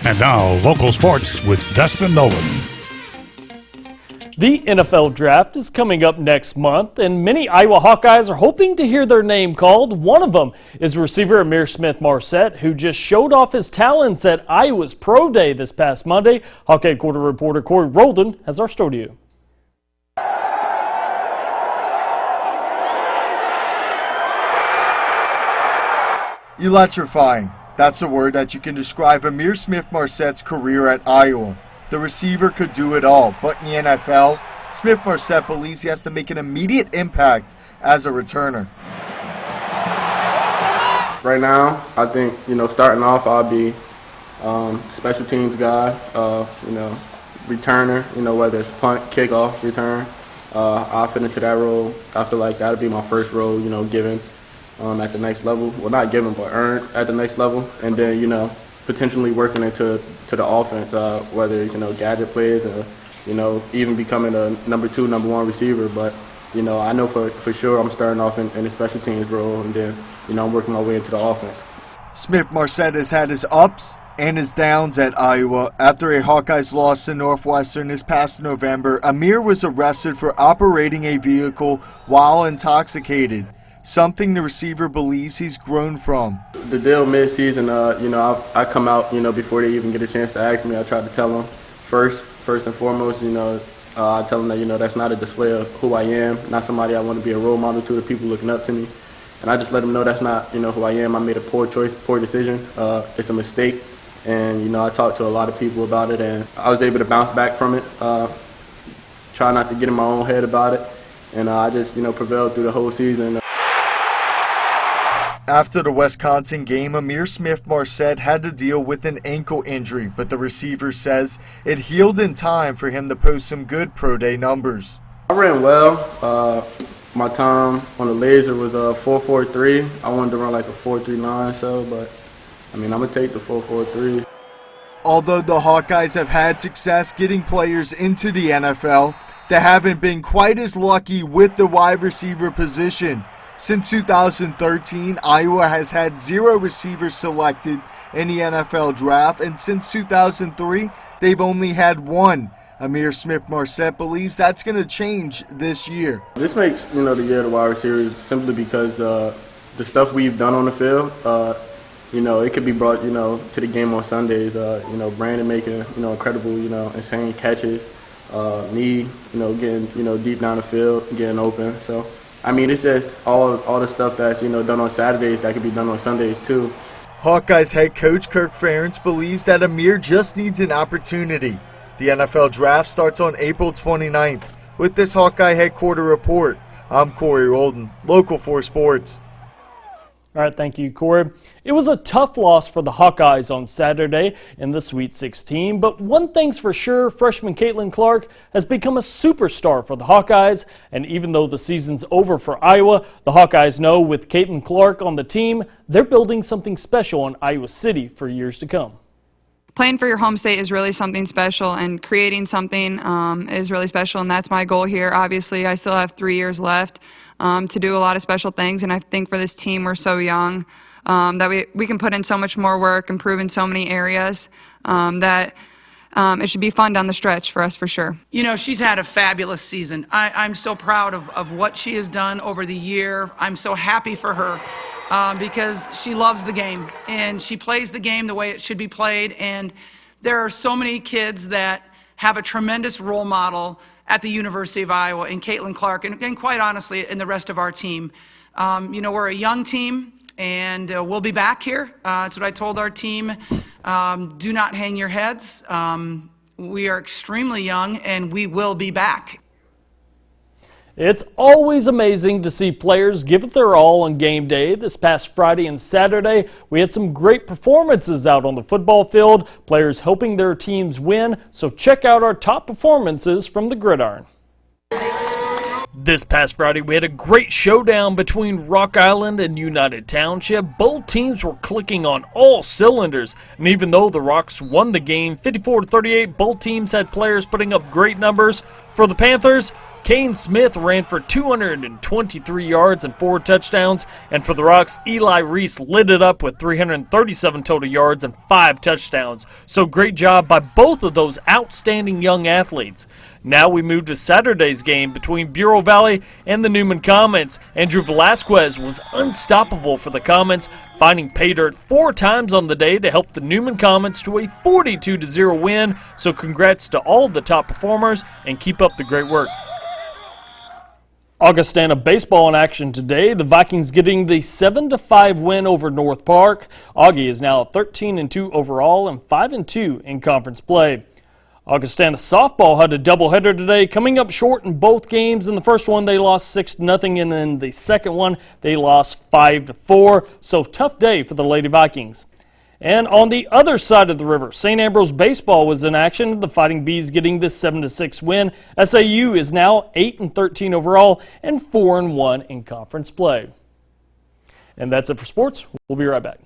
And now, local sports with Dustin Nolan. The NFL Draft is coming up next month, and many Iowa Hawkeyes are hoping to hear their name called. One of them is receiver Amir Smith-Marset, who just showed off his talents at Iowa's Pro Day this past Monday. Hawkeye Headquarters reporter Corey Roldan has our story to you. Electrifying. That's a word that you can describe Amir Smith-Marset's career at Iowa. The receiver could do it all, but in the NFL, Smith-Marset believes he has to make an immediate impact as a returner. Right now, I think, starting off, I'll be special teams guy, returner, whether it's punt, kickoff, return. I'll fit into that role. I feel like that'll be my first role, given at the next level. Well, not given, but earned at the next level. And then, potentially working into the offense, whether gadget plays or even becoming a number 2, number 1 receiver. But I know for sure I'm starting off in the special teams role, and then I'm working my way into the offense. Smith-Marset has had his ups and his downs at Iowa. After a Hawkeyes loss to Northwestern this past November, Amir was arrested for operating a vehicle while intoxicated. Something the receiver believes he's grown from. The deal mid-season, I come out, before they even get a chance to ask me. I try to tell them first and foremost, I tell them that, that's not a display of who I am, not somebody I want to be a role model to, the people looking up to me. And I just let them know that's not, who I am. I made a poor choice, poor decision. It's a mistake. And, I talked to a lot of people about it, and I was able to bounce back from it, try not to get in my own head about it. And I just, prevailed through the whole season. After the Wisconsin game, Amir Smith-Marset had to deal with an ankle injury, but the receiver says it healed in time for him to post some good pro day numbers. I ran well. My time on the laser was 4.43. I wanted to run like a 4.39, so, but I'm going to take the 4.43. Although the Hawkeyes have had success getting players into the NFL, they haven't been quite as lucky with the wide receiver position. Since 2013, Iowa has had 0 receivers selected in the NFL draft, and since 2003, they've only had 1. Amir Smith-Marset believes that's going to change this year. This makes, the year of the wide receivers simply because the stuff we've done on the field, it could be brought, to the game on Sundays. Brandon making, incredible, insane catches. Me, getting, deep down the field, getting open. So, it's just all the stuff that's, done on Saturdays that could be done on Sundays too. Hawkeyes head coach Kirk Ferentz believes that Amir just needs an opportunity. The NFL draft starts on April 29th. With this Hawkeye Headquarters report, I'm Corey Roldan, Local 4 Sports. All right, thank you, Corey. It was a tough loss for the Hawkeyes on Saturday in the Sweet 16, but one thing's for sure, freshman Caitlin Clark has become a superstar for the Hawkeyes, and even though the season's over for Iowa, the Hawkeyes know with Caitlin Clark on the team, they're building something special in Iowa City for years to come. Playing for your home state is really something special, and creating something is really special, and that's my goal here. Obviously, I still have 3 years left to do a lot of special things, and I think for this team, we're so young that we can put in so much more work, improve in so many areas that it should be fun down the stretch for us for sure. She's had a fabulous season. I'm so proud of what she has done over the year. I'm so happy for her. Because she loves the game, and she plays the game the way it should be played, and there are so many kids that have a tremendous role model at the University of Iowa in Caitlin Clark, and quite honestly, in the rest of our team. We're a young team, and we'll be back here. That's what I told our team. Do not hang your heads. We are extremely young, and we will be back. It's always amazing to see players give it their all on game day. This past Friday and Saturday, we had some great performances out on the football field, players helping their teams win, so check out our top performances from the gridiron. This past Friday, we had a great showdown between Rock Island and United Township. Both teams were clicking on all cylinders, and even though the Rocks won the game 54-38, both teams had players putting up great numbers. For the Panthers, Kane Smith ran for 223 yards and 4 touchdowns. And for the Rocks, Eli Reese lit it up with 337 total yards and 5 touchdowns. So great job by both of those outstanding young athletes. Now we move to Saturday's game between Bureau Valley and the Newman Comets. Andrew Velasquez was unstoppable for the Comets, finding pay dirt 4 times on the day to help the Newman Comets to a 42-0 win. So congrats to all of the top performers and keep up the great work. Augustana baseball in action today. The Vikings getting the 7-5 win over North Park. Augie is now 13-2 overall and 5-2 in conference play. Augustana softball had a doubleheader today, coming up short in both games. In the first one, they lost 6-0, and in the second one, they lost 5-4. So tough day for the Lady Vikings. And on the other side of the river, St. Ambrose baseball was in action. The Fighting Bees getting this 7-6 win. SAU is now 8-13 overall and 4-1 in conference play. And that's it for sports. We'll be right back.